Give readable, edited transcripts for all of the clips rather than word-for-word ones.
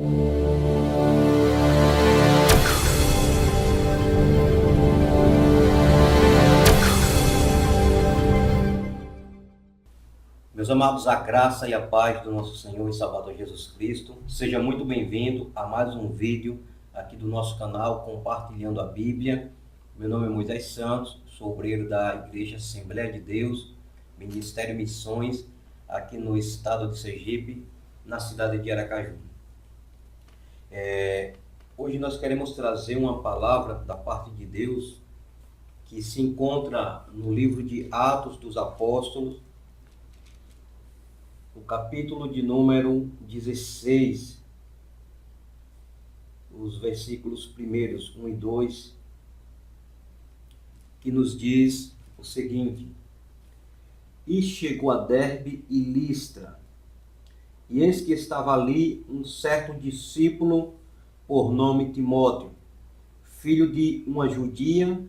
Meus amados, a graça e a paz do nosso Senhor e Salvador Jesus Cristo. Seja muito bem-vindo a mais um vídeo aqui do nosso canal Compartilhando a Bíblia. Meu nome é Moisés Santos, sou obreiro da Igreja Assembleia de Deus, Ministério Missões, aqui no estado de Sergipe, na cidade de Aracaju. Hoje nós queremos trazer uma palavra da parte de Deus que se encontra no livro de Atos dos Apóstolos, o capítulo de número 16, os versículos primeiros 1 e 2, que nos diz o seguinte: E chegou a Derbe e Listra, e eis que estava ali um certo discípulo por nome Timóteo, filho de uma judia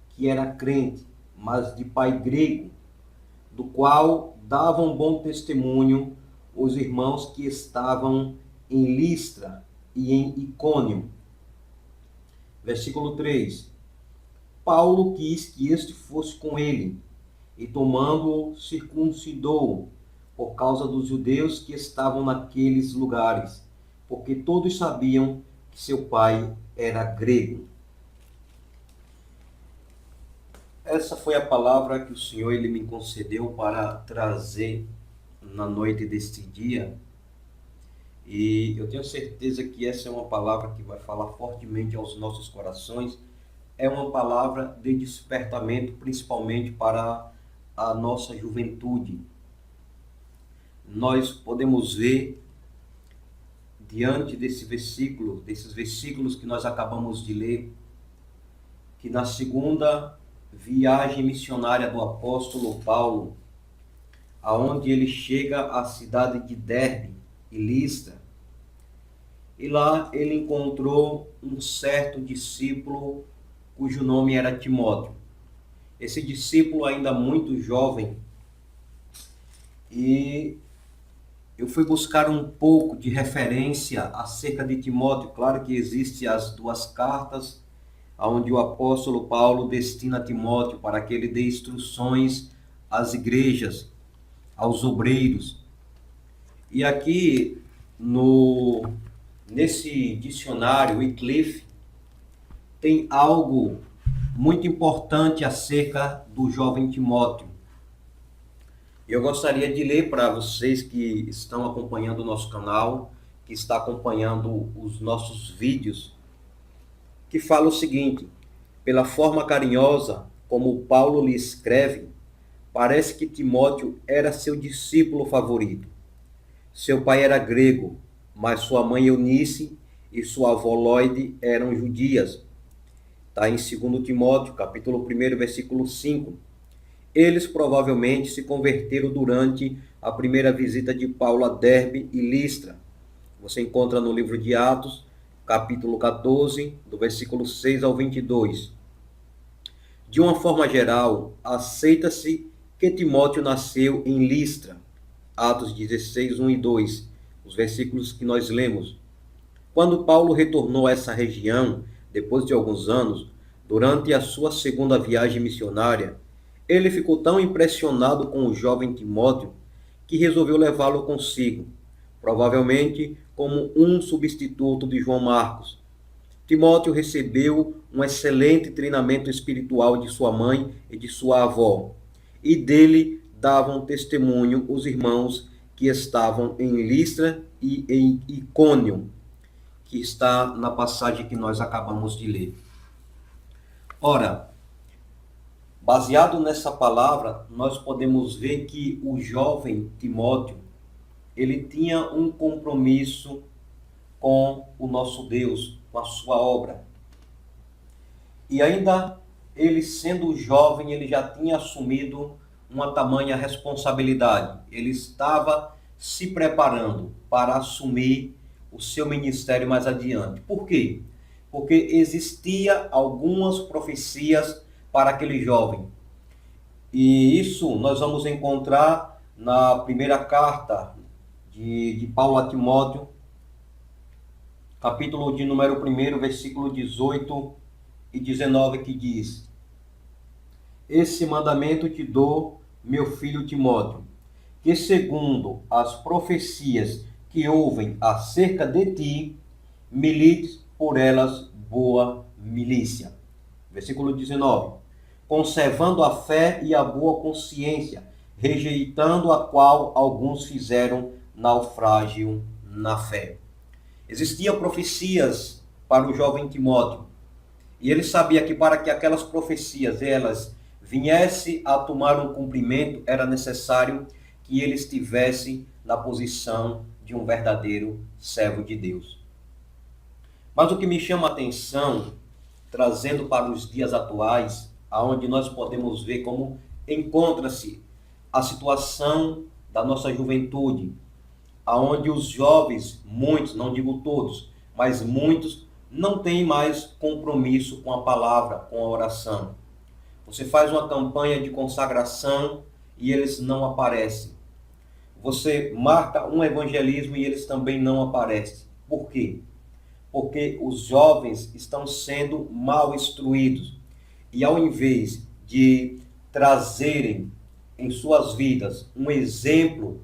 que era crente, mas de pai grego, do qual davam bom testemunho os irmãos que estavam em Listra e em Icônio. Versículo 3. Paulo quis que este fosse com ele, e tomando-o, circuncidou-o, por causa dos judeus que estavam naqueles lugares, porque todos sabiam que seu pai era grego. Essa foi a palavra que o Senhor ele me concedeu para trazer na noite deste dia. E eu tenho certeza que essa é uma palavra que vai falar fortemente aos nossos corações. É uma palavra de despertamento, principalmente para a nossa juventude. Nós podemos ver, diante desses versículos que nós acabamos de ler, que na segunda viagem missionária do apóstolo Paulo, aonde ele chega à cidade de Derbe e Listra, e lá ele encontrou um certo discípulo cujo nome era Timóteo. Esse discípulo ainda muito jovem, e eu fui buscar um pouco de referência acerca de Timóteo. Claro que existem as duas cartas onde o apóstolo Paulo destina Timóteo para que ele dê instruções às igrejas, aos obreiros. E aqui nesse dicionário Wycliffe tem algo muito importante acerca do jovem Timóteo. Eu gostaria de ler para vocês que estão acompanhando o nosso canal, que está acompanhando os nossos vídeos, que fala o seguinte: pela forma carinhosa como Paulo lhe escreve, parece que Timóteo era seu discípulo favorito. Seu pai era grego, mas sua mãe Eunice e sua avó Lóide eram judias. Está em 2 Timóteo, capítulo 1, versículo 5. Eles provavelmente se converteram durante a primeira visita de Paulo a Derbe e Listra. Você encontra no livro de Atos, capítulo 14, do versículo 6 ao 22. De uma forma geral, aceita-se que Timóteo nasceu em Listra, Atos 16, 1 e 2, os versículos que nós lemos. Quando Paulo retornou a essa região, depois de alguns anos, durante a sua segunda viagem missionária, ele ficou tão impressionado com o jovem Timóteo que resolveu levá-lo consigo, provavelmente como um substituto de João Marcos. Timóteo recebeu um excelente treinamento espiritual de sua mãe e de sua avó, e dele davam testemunho os irmãos que estavam em Listra e em Icônio, que está na passagem que nós acabamos de ler. Ora, baseado nessa palavra, nós podemos ver que o jovem Timóteo, ele tinha um compromisso com o nosso Deus, com a sua obra. E ainda ele sendo jovem, ele já tinha assumido uma tamanha responsabilidade. Ele estava se preparando para assumir o seu ministério mais adiante. Por quê? Porque existia algumas profecias para aquele jovem. E isso nós vamos encontrar na primeira carta de Paulo a Timóteo, capítulo de número 1, versículo 18 e 19, que diz: Esse mandamento te dou, meu filho Timóteo, que segundo as profecias que ouvem acerca de ti, milites por elas boa milícia. Versículo 19. Conservando a fé e a boa consciência, rejeitando a qual alguns fizeram naufrágio na fé. Existiam profecias para o jovem Timóteo, e ele sabia que para que aquelas profecias elas viessem a tomar um cumprimento, era necessário que ele estivesse na posição de um verdadeiro servo de Deus. Mas o que me chama a atenção, trazendo para os dias atuais, aonde nós podemos ver como encontra-se a situação da nossa juventude, aonde os jovens, muitos, não digo todos, mas muitos, não têm mais compromisso com a palavra, com a oração. Você faz uma campanha de consagração e eles não aparecem. Você marca um evangelismo e eles também não aparecem. Por quê? Porque os jovens estão sendo mal instruídos. E ao invés de trazerem em suas vidas um exemplo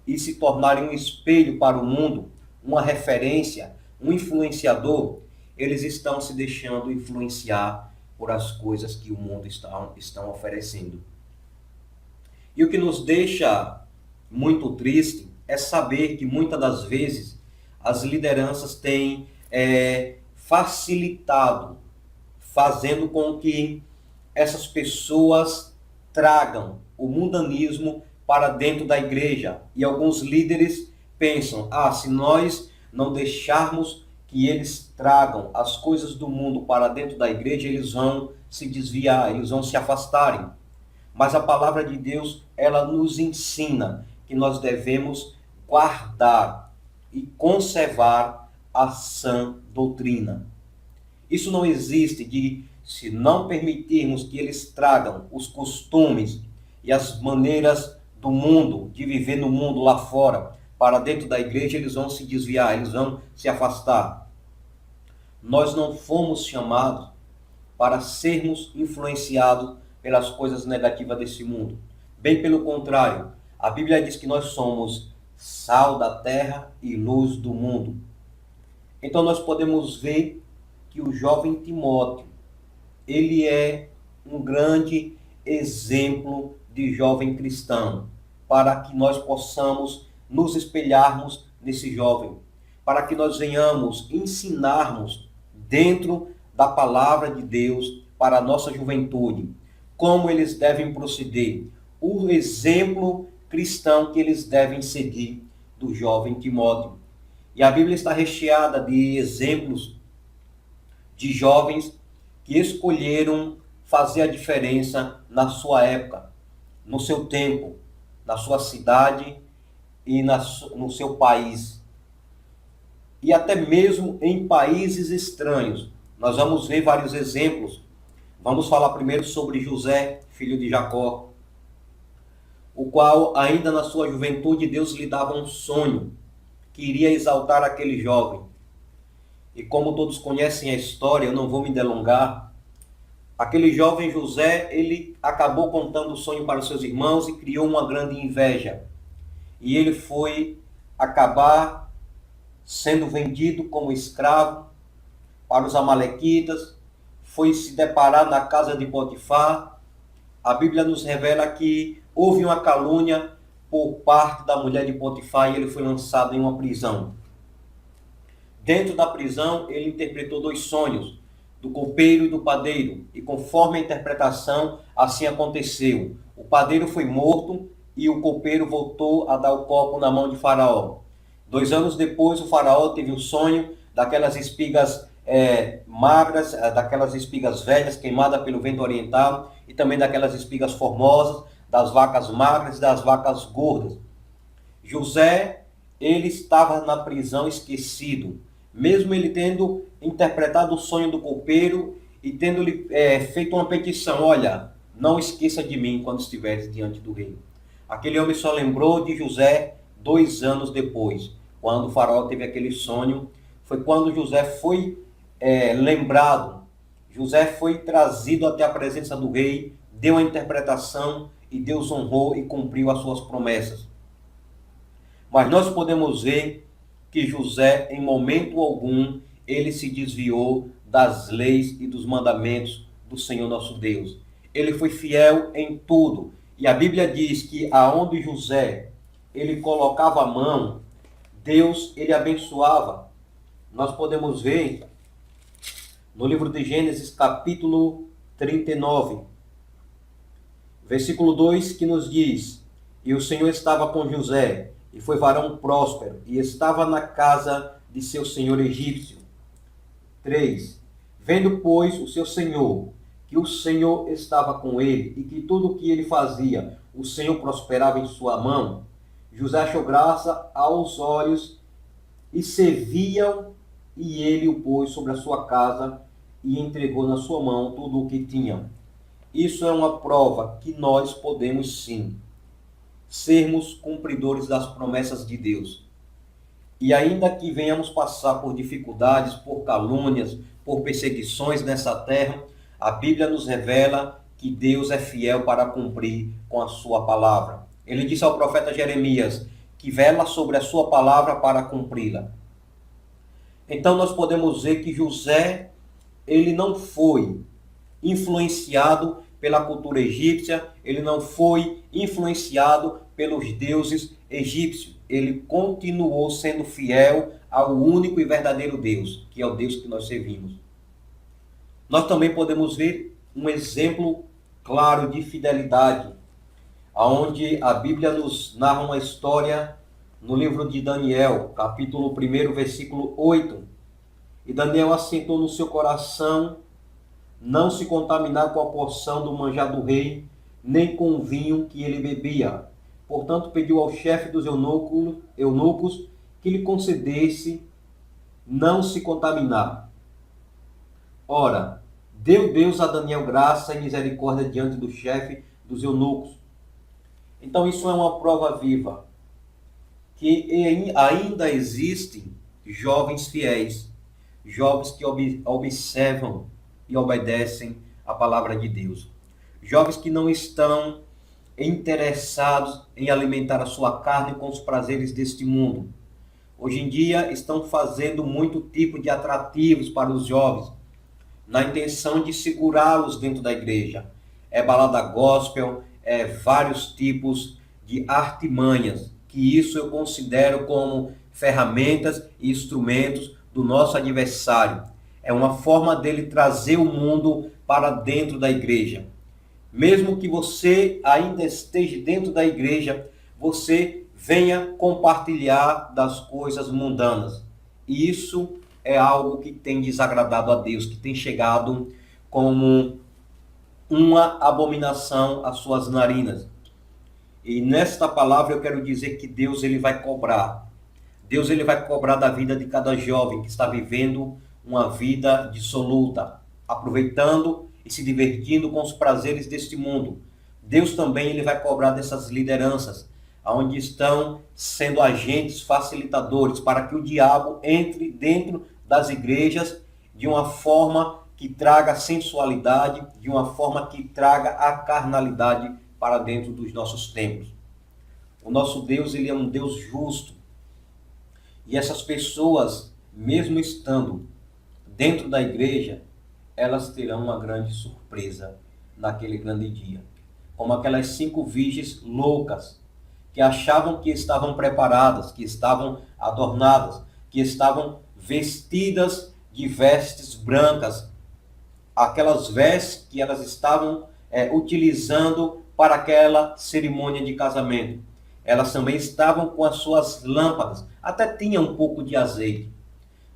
e se tornarem um espelho para o mundo, uma referência, um influenciador, eles estão se deixando influenciar por as coisas que o mundo estão oferecendo. E o que nos deixa muito triste é saber que muitas das vezes as lideranças têm facilitado, fazendo com que essas pessoas tragam o mundanismo para dentro da igreja. E alguns líderes pensam, se nós não deixarmos que eles tragam as coisas do mundo para dentro da igreja, eles vão se desviar, eles vão se afastarem. Mas a palavra de Deus, ela nos ensina que nós devemos guardar e conservar a sã doutrina. Isso não existe de, se não permitirmos que eles tragam os costumes e as maneiras do mundo, de viver no mundo lá fora, para dentro da igreja, eles vão se desviar, eles vão se afastar. Nós não fomos chamados para sermos influenciados pelas coisas negativas desse mundo. Bem pelo contrário, a Bíblia diz que nós somos sal da terra e luz do mundo. Então nós podemos ver que o jovem Timóteo, ele é um grande exemplo de jovem cristão, para que nós possamos nos espelharmos nesse jovem, para que nós venhamos ensinarmos dentro da palavra de Deus para a nossa juventude, como eles devem proceder, o exemplo cristão que eles devem seguir do jovem Timóteo. E a Bíblia está recheada de exemplos de jovens que escolheram fazer a diferença na sua época, no seu tempo, na sua cidade e no seu país. E até mesmo em países estranhos. Nós vamos ver vários exemplos. Vamos falar primeiro sobre José, filho de Jacó, o qual ainda na sua juventude Deus lhe dava um sonho que iria exaltar aquele jovem. E como todos conhecem a história, eu não vou me delongar, aquele jovem José, ele acabou contando o sonho para os seus irmãos e criou uma grande inveja. E ele foi acabar sendo vendido como escravo para os amalequitas, foi se deparar na casa de Potifar. A Bíblia nos revela que houve uma calúnia por parte da mulher de Potifar e ele foi lançado em uma prisão. Dentro da prisão, ele interpretou 2 sonhos, do copeiro e do padeiro, e conforme a interpretação, assim aconteceu. O padeiro foi morto e o copeiro voltou a dar o copo na mão de Faraó. 2 anos depois, o Faraó teve um sonho daquelas espigas magras, daquelas espigas velhas queimadas pelo vento oriental, e também daquelas espigas formosas, das vacas magras e das vacas gordas. José, ele estava na prisão esquecido, mesmo ele tendo interpretado o sonho do copeiro e tendo-lhe feito uma petição: olha, não esqueça de mim quando estiveres diante do rei. Aquele homem só lembrou de José 2 anos depois, quando o faraó teve aquele sonho foi quando José foi lembrado. José foi trazido até a presença do rei, deu a interpretação e Deus honrou e cumpriu as suas promessas. Mas nós podemos ver que José, em momento algum, ele se desviou das leis e dos mandamentos do Senhor nosso Deus. Ele foi fiel em tudo. E a Bíblia diz que aonde José ele colocava a mão, Deus ele abençoava. Nós podemos ver no livro de Gênesis, capítulo 39, versículo 2, que nos diz: E o Senhor estava com José, e foi varão próspero, e estava na casa de seu senhor egípcio. 3. Vendo, pois, o seu senhor, que o Senhor estava com ele, e que tudo o que ele fazia, o Senhor prosperava em sua mão, José achou graça aos olhos, e serviam, e ele o pôs sobre a sua casa, e entregou na sua mão tudo o que tinha. Isso é uma prova que nós podemos sim sermos cumpridores das promessas de Deus. E ainda que venhamos passar por dificuldades, por calúnias, por perseguições nessa terra, a Bíblia nos revela que Deus é fiel para cumprir com a sua palavra. Ele disse ao profeta Jeremias que vela sobre a sua palavra para cumpri-la. Então nós podemos ver que José, ele não foi influenciado pela cultura egípcia, ele não foi influenciado pelos deuses egípcios. Ele continuou sendo fiel ao único e verdadeiro Deus, que é o Deus que nós servimos. Nós também podemos ver um exemplo claro de fidelidade, onde a Bíblia nos narra uma história no livro de Daniel, capítulo 1, versículo 8. E Daniel assentou no seu coração não se contaminar com a porção do manjar do rei, nem com o vinho que ele bebia. Portanto, pediu ao chefe dos eunucos que lhe concedesse não se contaminar. Ora, deu Deus a Daniel graça e misericórdia diante do chefe dos eunucos. Então isso é uma prova viva, que ainda existem jovens fiéis, jovens que observam e obedecem à palavra de Deus. Jovens que não estão interessados em alimentar a sua carne com os prazeres deste mundo. Hoje em dia estão fazendo muito tipo de atrativos para os jovens, na intenção de segurá-los dentro da igreja. É balada gospel, é vários tipos de artimanhas, que isso eu considero como ferramentas e instrumentos do nosso adversário. É uma forma dele trazer o mundo para dentro da igreja. Mesmo que você ainda esteja dentro da igreja, você venha compartilhar das coisas mundanas. E isso é algo que tem desagradado a Deus, que tem chegado como uma abominação às suas narinas. E nesta palavra eu quero dizer que Deus ele vai cobrar. Deus ele vai cobrar da vida de cada jovem que está vivendo uma vida dissoluta, aproveitando e se divertindo com os prazeres deste mundo. Deus também ele vai cobrar dessas lideranças, onde estão sendo agentes facilitadores para que o diabo entre dentro das igrejas de uma forma que traga sensualidade, de uma forma que traga a carnalidade para dentro dos nossos templos. O nosso Deus ele é um Deus justo. E essas pessoas, mesmo estando dentro da igreja, elas terão uma grande surpresa naquele grande dia. Como aquelas 5 virgens loucas, que achavam que estavam preparadas, que estavam adornadas, que estavam vestidas de vestes brancas. Aquelas vestes que elas estavam utilizando para aquela cerimônia de casamento. Elas também estavam com as suas lâmpadas, até tinham um pouco de azeite.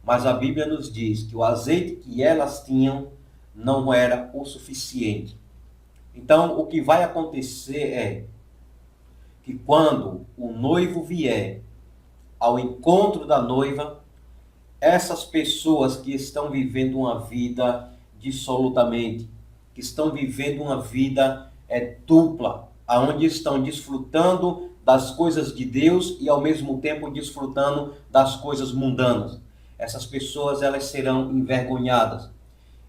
Mas a Bíblia nos diz que o azeite que elas tinham não era o suficiente. Então, o que vai acontecer é que quando o noivo vier ao encontro da noiva, essas pessoas que estão vivendo uma vida dissolutamente, que estão vivendo uma vida dupla, aonde estão desfrutando das coisas de Deus e ao mesmo tempo desfrutando das coisas mundanas. essas pessoas elas serão envergonhadas.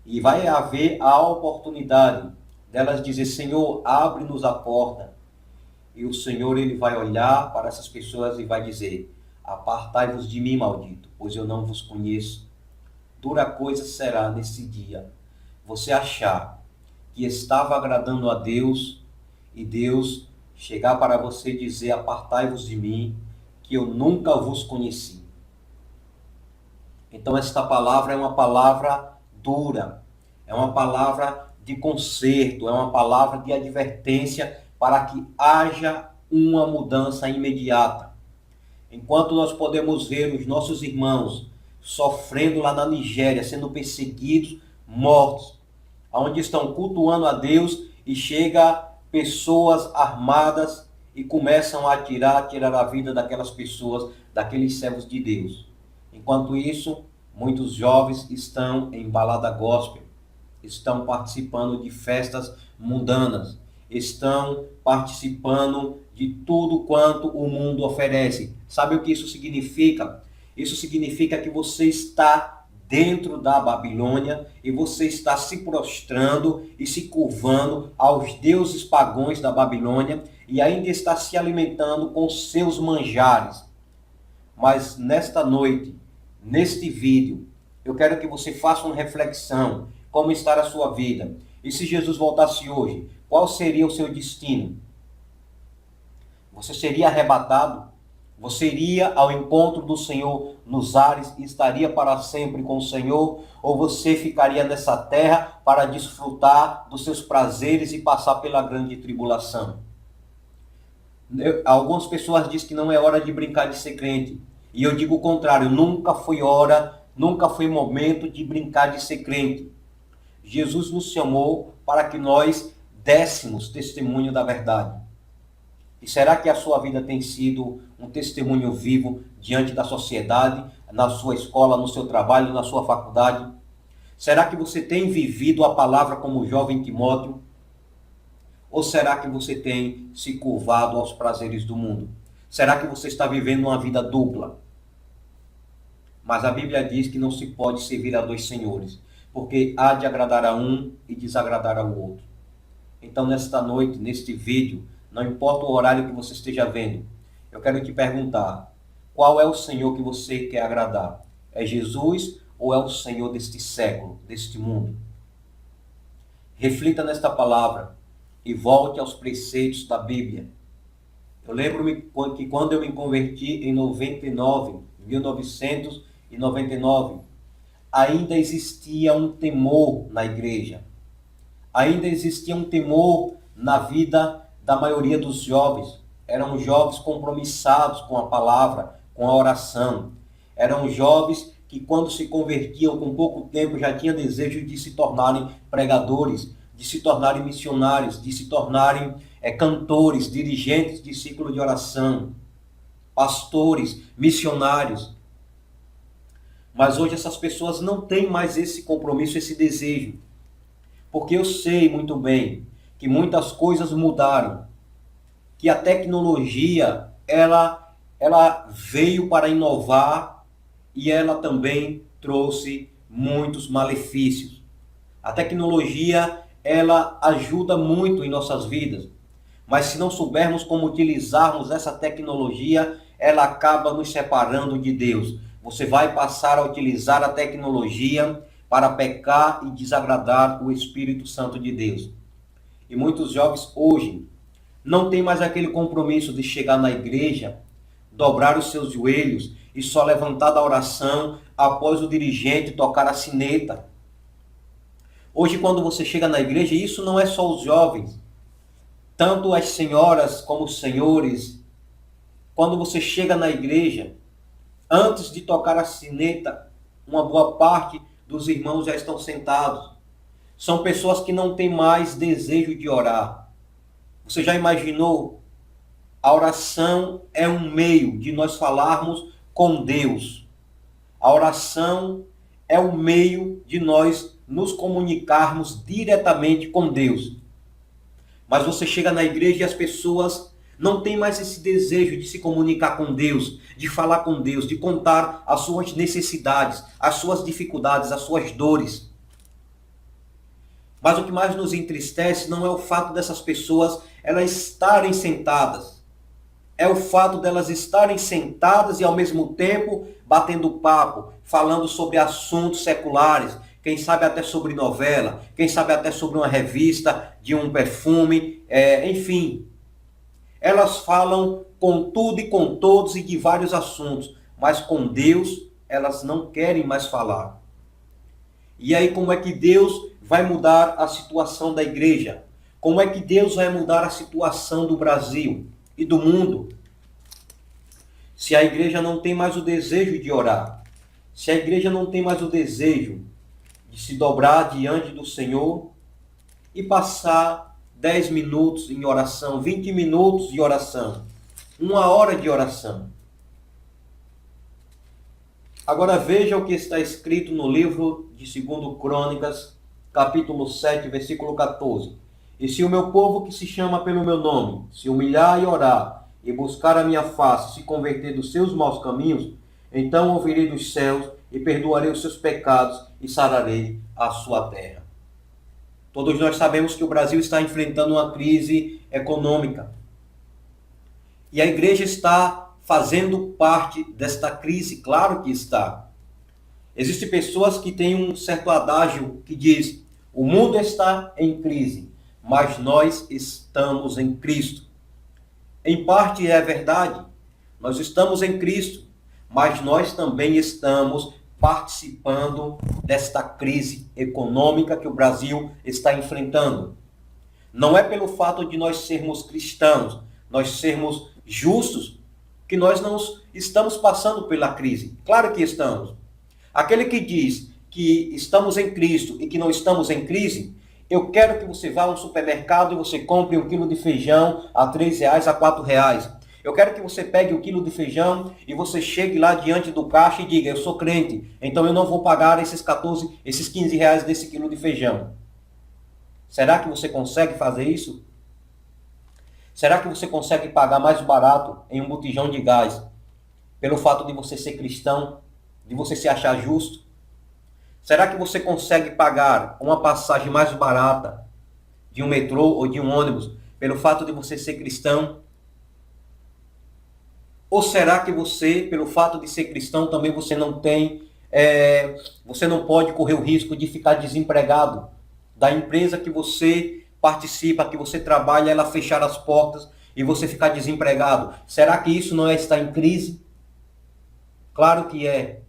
E vai haver a oportunidade delas dizer, Senhor, abre-nos a porta. E o Senhor ele vai olhar para essas pessoas e vai dizer, apartai-vos de mim, maldito, pois eu não vos conheço. Dura coisa será nesse dia você achar que estava agradando a Deus e Deus chegar para você e dizer, apartai-vos de mim, que eu nunca vos conheci. Então esta palavra é uma palavra dura, é uma palavra de conserto, é uma palavra de advertência para que haja uma mudança imediata. Enquanto nós podemos ver os nossos irmãos sofrendo lá na Nigéria, sendo perseguidos, mortos, onde estão cultuando a Deus e chega pessoas armadas e começam a tirar a vida daquelas pessoas, daqueles servos de Deus. Enquanto isso, muitos jovens estão em balada gospel, estão participando de festas mundanas, estão participando de tudo quanto o mundo oferece. Sabe o que isso significa? Isso significa que você está dentro da Babilônia e você está se prostrando e se curvando aos deuses pagãos da Babilônia e ainda está se alimentando com seus manjares. Mas nesta noite, neste vídeo, eu quero que você faça uma reflexão, como está a sua vida. E se Jesus voltasse hoje, qual seria o seu destino? Você seria arrebatado? Você iria ao encontro do Senhor nos ares e estaria para sempre com o Senhor? Ou você ficaria nessa terra para desfrutar dos seus prazeres e passar pela grande tribulação? Algumas pessoas dizem que não é hora de brincar de ser crente. E eu digo o contrário, nunca foi hora, nunca foi momento de brincar de ser crente. Jesus nos chamou para que nós dessemos testemunho da verdade. E será que a sua vida tem sido um testemunho vivo diante da sociedade, na sua escola, no seu trabalho, na sua faculdade? Será que você tem vivido a palavra como o jovem Timóteo? Ou será que você tem se curvado aos prazeres do mundo? Será que você está vivendo uma vida dupla? Mas a Bíblia diz que não se pode servir a dois senhores, porque há de agradar a um e desagradar ao outro. Então, nesta noite, neste vídeo, não importa o horário que você esteja vendo, eu quero te perguntar, qual é o Senhor que você quer agradar? É Jesus ou é o Senhor deste século, deste mundo? Reflita nesta palavra e volte aos preceitos da Bíblia. Eu lembro-me que quando eu me converti em 1999, ainda existia um temor na igreja. Ainda existia um temor na vida da maioria dos jovens. Eram jovens compromissados com a palavra, com a oração. Eram jovens que quando se convertiam com pouco tempo já tinham desejo de se tornarem pregadores, de se tornarem missionários, de se tornarem cantores, dirigentes de círculo de oração, pastores, missionários. Mas hoje essas pessoas não têm mais esse compromisso, esse desejo. Porque eu sei muito bem que muitas coisas mudaram. Que a tecnologia, ela veio para inovar e ela também trouxe muitos malefícios. A tecnologia, ela ajuda muito em nossas vidas. Mas se não soubermos como utilizarmos essa tecnologia, ela acaba nos separando de Deus. Você vai passar a utilizar a tecnologia para pecar e desagradar o Espírito Santo de Deus. E muitos jovens hoje não têm mais aquele compromisso de chegar na igreja, dobrar os seus joelhos e só levantar da oração após o dirigente tocar a sineta. Hoje, quando você chega na igreja, isso não é só os jovens, tanto as senhoras como os senhores. Quando você chega na igreja, antes de tocar a sineta, uma boa parte dos irmãos já estão sentados. São pessoas que não têm mais desejo de orar. Você já imaginou? A oração é um meio de nós falarmos com Deus. A oração é um meio de nós nos comunicarmos diretamente com Deus. Mas você chega na igreja e as pessoas não tem mais esse desejo de se comunicar com Deus, de falar com Deus, de contar as suas necessidades, as suas dificuldades, as suas dores. Mas o que mais nos entristece não é o fato dessas pessoas elas estarem sentadas. É o fato delas estarem sentadas e ao mesmo tempo batendo papo, falando sobre assuntos seculares, quem sabe até sobre novela, quem sabe até sobre uma revista, de um perfume, enfim. Elas falam com tudo e com todos e de vários assuntos, mas com Deus elas não querem mais falar. E aí como é que Deus vai mudar a situação da igreja? Como é que Deus vai mudar a situação do Brasil e do mundo? Se a igreja não tem mais o desejo de orar, se a igreja não tem mais o desejo de se dobrar diante do Senhor e passar 10 minutos em oração, 20 minutos de oração, 1 hora de oração. Agora veja o que está escrito no livro de 2 Crônicas, capítulo 7, versículo 14. E se o meu povo que se chama pelo meu nome se humilhar e orar e buscar a minha face, se converter dos seus maus caminhos, então ouvirei dos céus e perdoarei os seus pecados e sararei a sua terra. Todos nós sabemos que o Brasil está enfrentando uma crise econômica. E a igreja está fazendo parte desta crise, claro que está. Existem pessoas que têm um certo adágio que diz: o mundo está em crise, mas nós estamos em Cristo. Em parte é verdade, nós estamos em Cristo, mas nós também estamos participando desta crise econômica que o Brasil está enfrentando. Não é pelo fato de nós sermos cristãos, nós sermos justos, que nós não estamos passando pela crise. Claro que estamos. Aquele que diz que estamos em Cristo e que não estamos em crise, eu quero que você vá ao supermercado e você compre 1 quilo de feijão a R$3, a R$4. Eu quero que você pegue 1 quilo de feijão e você chegue lá diante do caixa e diga: eu sou crente, então eu não vou pagar esses 15 reais desse quilo de feijão. Será que você consegue fazer isso? Será que você consegue pagar mais barato em um botijão de gás pelo fato de você ser cristão, de você se achar justo? Será que você consegue pagar uma passagem mais barata de um metrô ou de um ônibus pelo fato de você ser cristão? Ou será que você, pelo fato de ser cristão, também você não pode correr o risco de ficar desempregado? Da empresa que você participa, que você trabalha, ela fechar as portas e você ficar desempregado. Será que isso não é estar em crise? Claro que é.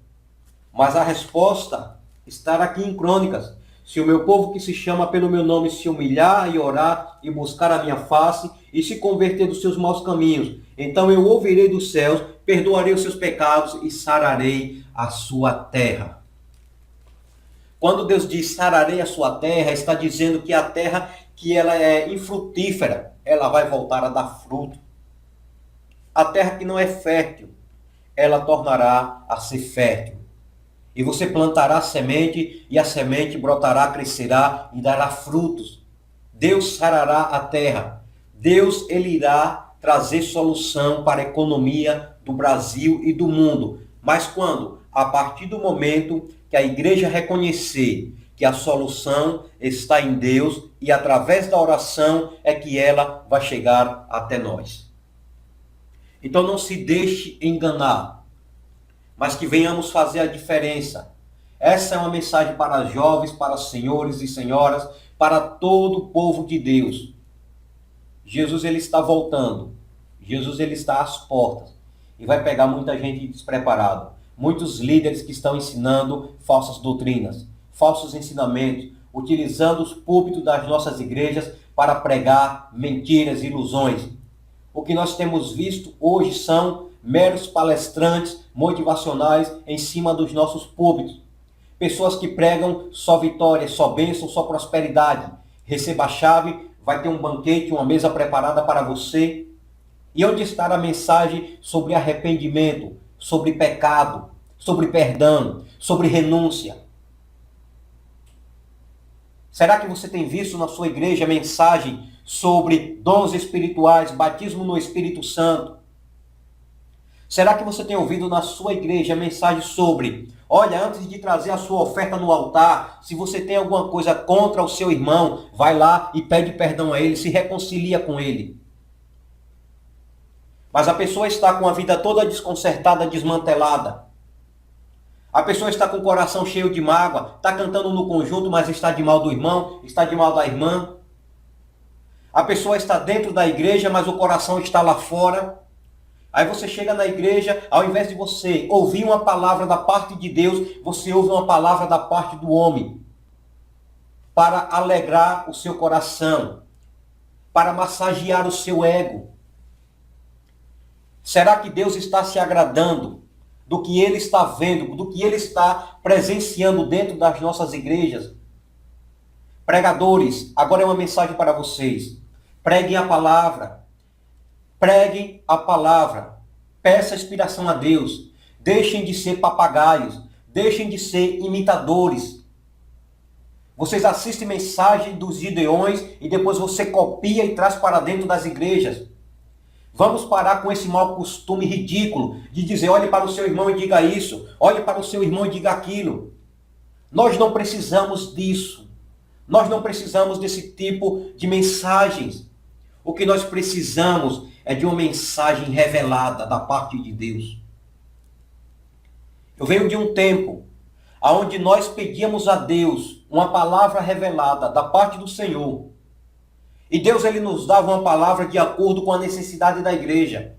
Mas a resposta está aqui em Crônicas. Se o meu povo que se chama pelo meu nome se humilhar e orar e buscar a minha face e se converter dos seus maus caminhos, então eu ouvirei dos céus, perdoarei os seus pecados e sararei a sua terra. Quando Deus diz sararei a sua terra, está dizendo que a terra que ela é infrutífera, ela vai voltar a dar fruto. A terra que não é fértil, ela tornará a ser fértil. E você plantará semente, e a semente brotará, crescerá e dará frutos. Deus sarará a terra. Deus, ele irá trazer solução para a economia do Brasil e do mundo. Mas quando? A partir do momento que a igreja reconhecer que a solução está em Deus e através da oração é que ela vai chegar até nós. Então não se deixe enganar, mas que venhamos fazer a diferença. Essa é uma mensagem para jovens, para senhores e senhoras, para todo o povo de Deus. Jesus ele está voltando. Jesus ele está às portas e vai pegar muita gente despreparada. Muitos líderes que estão ensinando falsas doutrinas, falsos ensinamentos, utilizando os púlpitos das nossas igrejas para pregar mentiras e ilusões. O que nós temos visto hoje são meros palestrantes motivacionais em cima dos nossos púlpitos. Pessoas que pregam só vitória, só bênção, só prosperidade. Receba a chave, vai ter um banquete, uma mesa preparada para você. E onde está a mensagem sobre arrependimento, sobre pecado, sobre perdão, sobre renúncia? Será que você tem visto na sua igreja mensagem sobre dons espirituais, batismo no Espírito Santo? Será que você tem ouvido na sua igreja mensagem sobre, olha, antes de trazer a sua oferta no altar, se você tem alguma coisa contra o seu irmão, vai lá e pede perdão a ele, se reconcilia com ele. Mas a pessoa está com a vida toda desconcertada, desmantelada. A pessoa está com o coração cheio de mágoa, está cantando no conjunto, mas está de mal do irmão, está de mal da irmã. A pessoa está dentro da igreja, mas o coração está lá fora. Aí você chega na igreja, ao invés de você ouvir uma palavra da parte de Deus, você ouve uma palavra da parte do homem, para alegrar o seu coração, para massagear o seu ego. Será que Deus está se agradando do que Ele está vendo, do que Ele está presenciando dentro das nossas igrejas? Pregadores, agora é uma mensagem para vocês. Preguem a palavra. Preguem a palavra. Peça inspiração a Deus. Deixem de ser papagaios. Deixem de ser imitadores. Vocês assistem mensagem dos Gideões e depois você copia e traz para dentro das igrejas. Vamos parar com esse mau costume ridículo de dizer, olhe para o seu irmão e diga isso. Olhe para o seu irmão e diga aquilo. Nós não precisamos disso. Nós não precisamos desse tipo de mensagens. O que nós precisamos é de uma mensagem revelada da parte de Deus. Eu venho de um tempo onde nós pedíamos a Deus uma palavra revelada da parte do Senhor. E Deus ele nos dava uma palavra de acordo com a necessidade da igreja.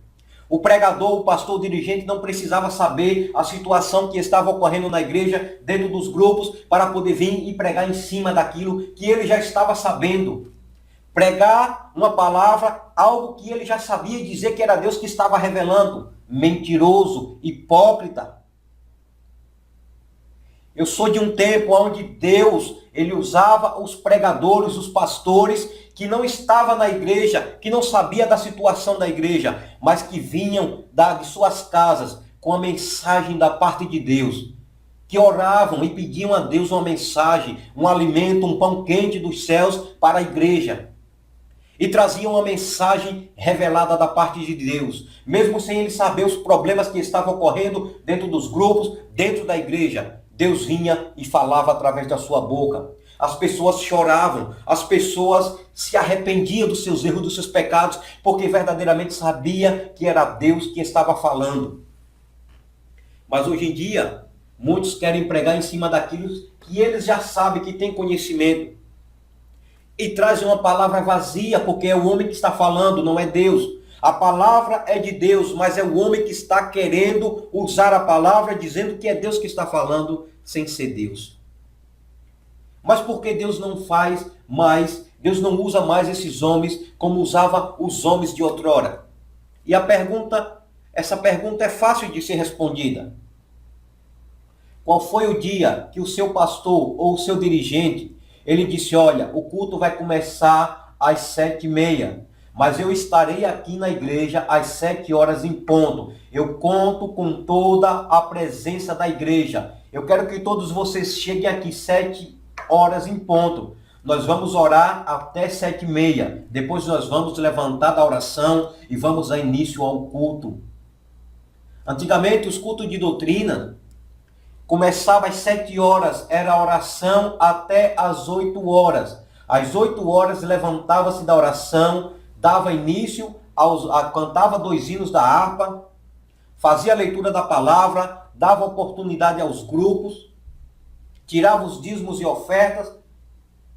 O pregador, o pastor, o dirigente não precisava saber a situação que estava ocorrendo na igreja, dentro dos grupos, para poder vir e pregar em cima daquilo que ele já estava sabendo. Pregar uma palavra, algo que ele já sabia dizer que era Deus que estava revelando. Mentiroso, hipócrita. Eu sou de um tempo onde Deus, ele usava os pregadores, os pastores, que não estavam na igreja, que não sabia da situação da igreja, mas que vinham de suas casas com a mensagem da parte de Deus. Que oravam e pediam a Deus uma mensagem, um alimento, um pão quente dos céus para a igreja. E traziam uma mensagem revelada da parte de Deus, mesmo sem ele saber os problemas que estavam ocorrendo dentro dos grupos, dentro da igreja. Deus vinha e falava através da sua boca. As pessoas choravam, as pessoas se arrependiam dos seus erros, dos seus pecados, porque verdadeiramente sabia que era Deus que estava falando. Mas hoje em dia, muitos querem pregar em cima daquilo que eles já sabem, que têm conhecimento. E trazem uma palavra vazia, porque é o homem que está falando, não é Deus. A palavra é de Deus, mas é o homem que está querendo usar a palavra, dizendo que é Deus que está falando, sem ser Deus. Mas por que Deus não faz mais, Deus não usa mais esses homens como usava os homens de outrora? E essa pergunta é fácil de ser respondida. Qual foi o dia que o seu pastor ou o seu dirigente, ele disse, olha, o culto vai começar às 7h30, mas eu estarei aqui na igreja às 7 horas em ponto. Eu conto com toda a presença da igreja. Eu quero que todos vocês cheguem aqui 7 horas em ponto. Nós vamos orar até 7h30. Depois nós vamos levantar da oração e vamos dar início ao culto. Antigamente os cultos de doutrina começavam às 7 horas, era a oração até às 8 horas. Às 8 horas levantava-se da oração, dava início, cantava 2 hinos da harpa, fazia a leitura da palavra, dava oportunidade aos grupos, tirava os dízimos e ofertas,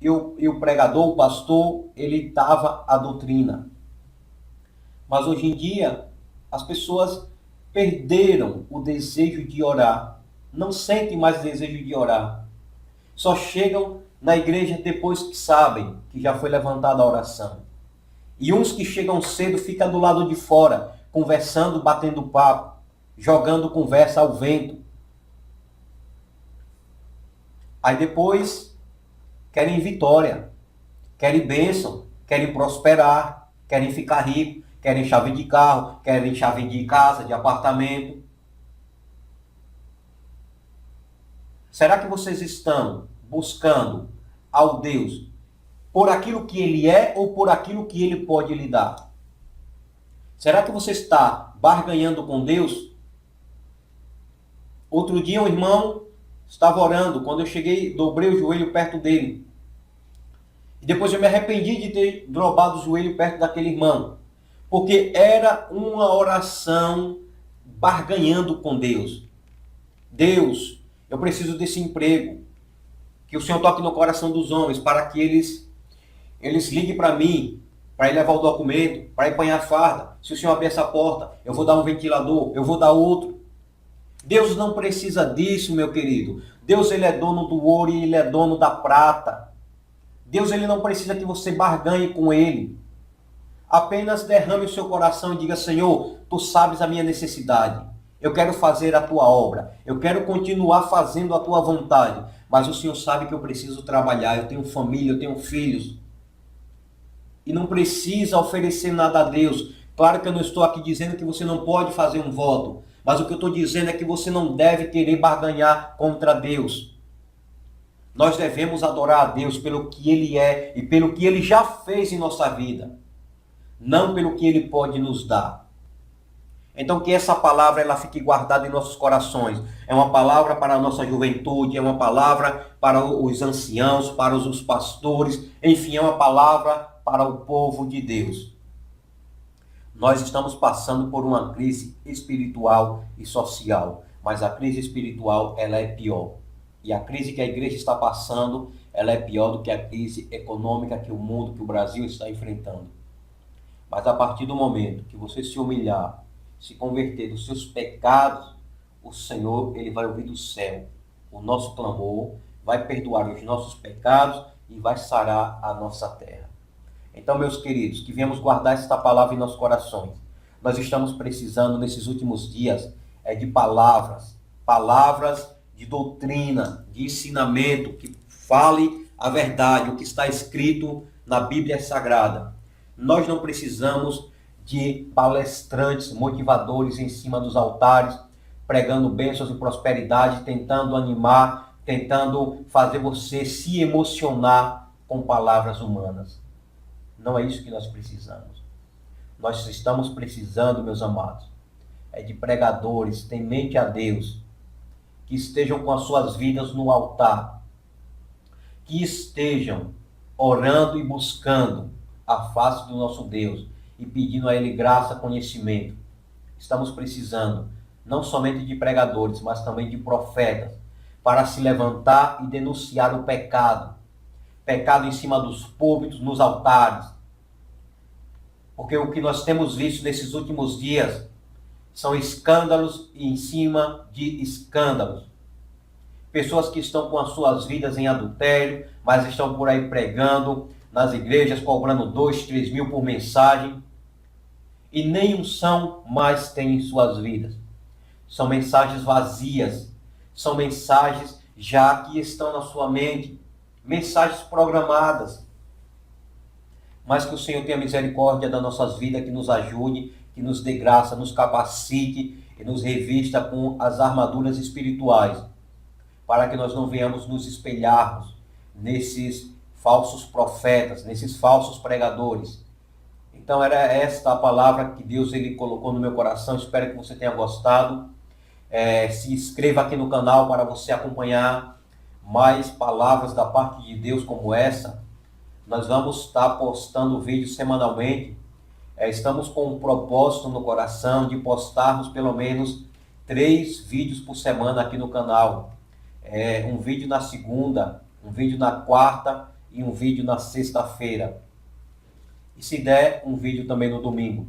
e o pregador, o pastor, ele dava a doutrina. Mas hoje em dia, as pessoas perderam o desejo de orar, não sentem mais desejo de orar. Só chegam na igreja depois que sabem que já foi levantada a oração. E uns que chegam cedo ficam do lado de fora, conversando, batendo papo, jogando conversa ao vento. Aí depois querem vitória, querem bênção, querem prosperar, querem ficar rico, querem chave de carro, querem chave de casa, de apartamento. Será que vocês estão buscando ao Deus Por aquilo que ele é ou por aquilo que ele pode lhe dar? Será que você está barganhando com Deus? Outro dia um irmão estava orando, quando eu cheguei, dobrei o joelho perto dele. E depois eu me arrependi de ter dobrado o joelho perto daquele irmão. Porque era uma oração barganhando com Deus. Deus, eu preciso desse emprego. Que o Senhor toque no coração dos homens para que eles liguem para mim, para ir levar o documento, para ir apanhar a farda. Se o Senhor abrir essa porta, eu vou dar um ventilador, eu vou dar outro. Deus não precisa disso, meu querido. Deus, ele é dono do ouro e ele é dono da prata. Deus, ele não precisa que você barganhe com ele. Apenas derrame o seu coração e diga: Senhor, tu sabes a minha necessidade. Eu quero fazer a tua obra. Eu quero continuar fazendo a tua vontade. Mas o Senhor sabe que eu preciso trabalhar. Eu tenho família, eu tenho filhos. E não precisa oferecer nada a Deus. Claro que eu não estou aqui dizendo que você não pode fazer um voto. Mas o que eu estou dizendo é que você não deve querer barganhar contra Deus. Nós devemos adorar a Deus pelo que Ele é e pelo que Ele já fez em nossa vida. Não pelo que Ele pode nos dar. Então que essa palavra ela fique guardada em nossos corações. É uma palavra para a nossa juventude, é uma palavra para os anciãos, para os pastores, enfim, é uma palavra para o povo de Deus. Nós estamos passando por uma crise espiritual e social, mas a crise espiritual ela é pior. E a crise que a igreja está passando, ela é pior do que a crise econômica que o mundo, que o Brasil está enfrentando. Mas a partir do momento que você se humilhar, se converter dos seus pecados, o Senhor ele vai ouvir do céu o nosso clamor, vai perdoar os nossos pecados e vai sarar a nossa terra. Então, meus queridos, que viemos guardar esta palavra em nossos corações. Nós estamos precisando, nesses últimos dias, de palavras de doutrina, de ensinamento, que fale a verdade, o que está escrito na Bíblia Sagrada. Nós não precisamos de palestrantes, motivadores em cima dos altares, pregando bênçãos e prosperidade, tentando animar, tentando fazer você se emocionar com palavras humanas. Não é isso que nós precisamos. Nós estamos precisando, meus amados, de pregadores temente a Deus, que estejam com as suas vidas no altar, que estejam orando e buscando a face do nosso Deus e pedindo a Ele graça, conhecimento. Estamos precisando não somente de pregadores, mas também de profetas, para se levantar e denunciar o pecado. Pecado em cima dos púlpitos, nos altares. Porque o que nós temos visto nesses últimos dias são escândalos em cima de escândalos. Pessoas que estão com as suas vidas em adultério, mas estão por aí pregando nas igrejas, cobrando 2, 3 mil por mensagem. E nem unção mais tem em suas vidas. São mensagens vazias. São mensagens já que estão na sua mente. Mensagens programadas. Mas que o Senhor tenha misericórdia das nossas vidas, que nos ajude, que nos dê graça, nos capacite e nos revista com as armaduras espirituais, para que nós não venhamos nos espelharmos nesses falsos profetas, nesses falsos pregadores. Então era esta a palavra que Deus ele colocou no meu coração. Espero que você tenha gostado. Se inscreva aqui no canal para você acompanhar mais palavras da parte de Deus como essa. Nós vamos estar postando vídeos semanalmente. Estamos com um propósito no coração de postarmos pelo menos 3 vídeos por semana aqui no canal. Um vídeo na segunda, um vídeo na quarta e um vídeo na sexta-feira. E se der, um vídeo também no domingo.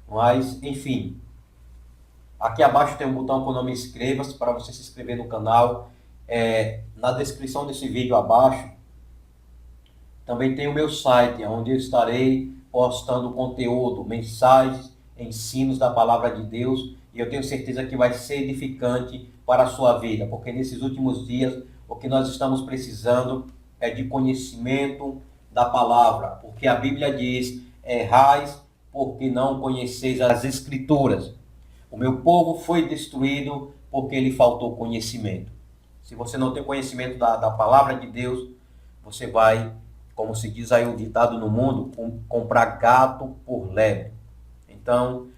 Mas, enfim. Aqui abaixo tem um botão com o nome inscreva-se para você se inscrever no canal. Na descrição desse vídeo abaixo também tem o meu site, onde eu estarei postando conteúdo, mensagens, ensinos da palavra de Deus. E eu tenho certeza que vai ser edificante para a sua vida, porque nesses últimos dias o que nós estamos precisando é de conhecimento da palavra, porque a Bíblia diz: errais porque não conheceis as Escrituras. O meu povo foi destruído porque lhe faltou conhecimento. Se você não tem conhecimento da palavra de Deus, você vai como se diz aí o ditado no mundo, comprar gato por lebre. Então,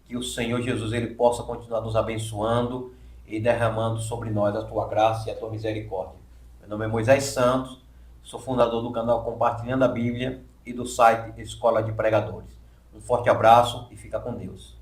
que o Senhor Jesus ele possa continuar nos abençoando e derramando sobre nós a tua graça e a tua misericórdia. Meu nome é Moisés Santos, sou fundador do canal Compartilhando a Bíblia e do site Escola de Pregadores. Um forte abraço e fica com Deus.